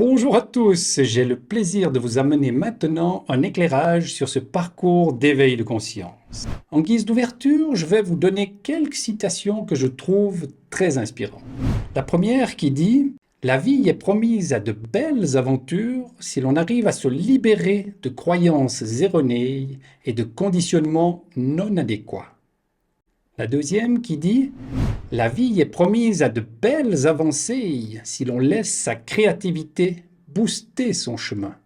Bonjour à tous, j'ai le plaisir de vous amener maintenant un éclairage sur ce parcours d'éveil de conscience. En guise d'ouverture, je vais vous donner quelques citations que je trouve très inspirantes. La première qui dit « La vie est promise à de belles aventures si l'on arrive à se libérer de croyances erronées et de conditionnements non adéquats. » La deuxième qui dit « La vie est promise à de belles avancées si l'on laisse sa créativité booster son chemin.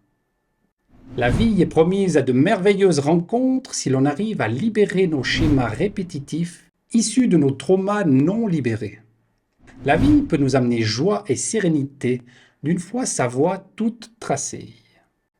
La vie est promise à de merveilleuses rencontres si l'on arrive à libérer nos schémas répétitifs issus de nos traumas non libérés. La vie peut nous amener joie et sérénité d'une fois sa voie toute tracée.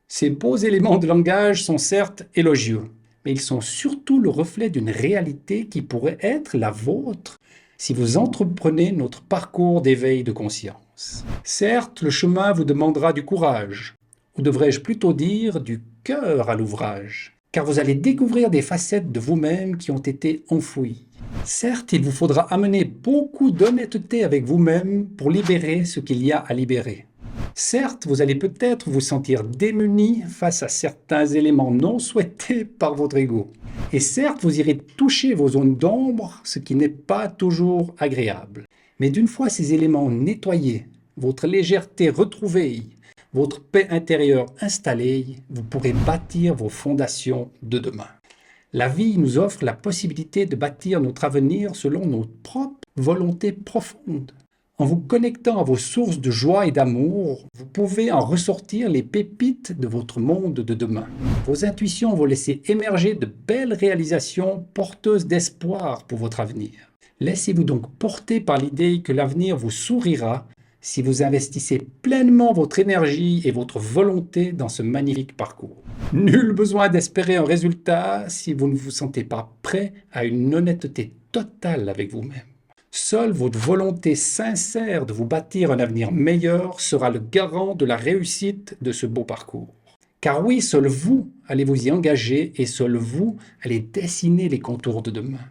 Ces beaux éléments de langage sont certes élogieux, mais ils sont surtout le reflet d'une réalité qui pourrait être la vôtre si vous entreprenez notre parcours d'éveil de conscience. Certes, le chemin vous demandera du courage, ou devrais-je plutôt dire du cœur à l'ouvrage, car vous allez découvrir des facettes de vous-même qui ont été enfouies. Certes, il vous faudra amener beaucoup d'honnêteté avec vous-même pour libérer ce qu'il y a à libérer. Certes, vous allez peut-être vous sentir démuni face à certains éléments non souhaités par votre ego. Et certes, vous irez toucher vos zones d'ombre, ce qui n'est pas toujours agréable. Mais d'une fois ces éléments nettoyés, votre légèreté retrouvée, votre paix intérieure installée, vous pourrez bâtir vos fondations de demain. La vie nous offre la possibilité de bâtir notre avenir selon notre propre volonté profonde. En vous connectant à vos sources de joie et d'amour, vous pouvez en ressortir les pépites de votre monde de demain. Vos intuitions vont laisser émerger de belles réalisations porteuses d'espoir pour votre avenir. Laissez-vous donc porter par l'idée que l'avenir vous sourira si vous investissez pleinement votre énergie et votre volonté dans ce magnifique parcours. Nul besoin d'espérer un résultat si vous ne vous sentez pas prêt à une honnêteté totale avec vous-même. Seule votre volonté sincère de vous bâtir un avenir meilleur sera le garant de la réussite de ce beau parcours. Car oui, seul vous allez vous y engager et seul vous allez dessiner les contours de demain.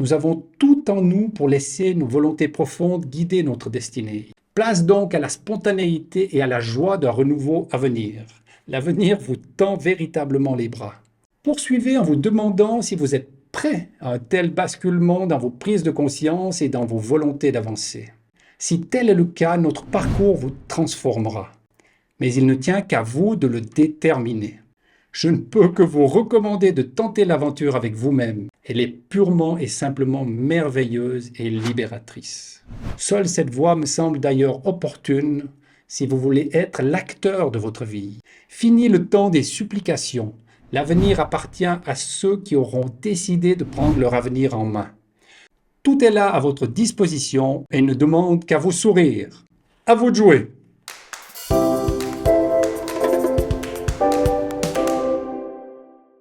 Nous avons tout en nous pour laisser nos volontés profondes guider notre destinée. Place donc à la spontanéité et à la joie d'un renouveau à venir. L'avenir vous tend véritablement les bras. Poursuivez en vous demandant si vous êtes prêt à un tel basculement dans vos prises de conscience et dans vos volontés d'avancer. Si tel est le cas, notre parcours vous transformera. Mais il ne tient qu'à vous de le déterminer. Je ne peux que vous recommander de tenter l'aventure avec vous-même. Elle est purement et simplement merveilleuse et libératrice. Seule cette voie me semble d'ailleurs opportune si vous voulez être l'acteur de votre vie. Fini le temps des supplications. L'avenir appartient à ceux qui auront décidé de prendre leur avenir en main. Tout est là à votre disposition et ne demande qu'à vous sourire. À vous de jouer!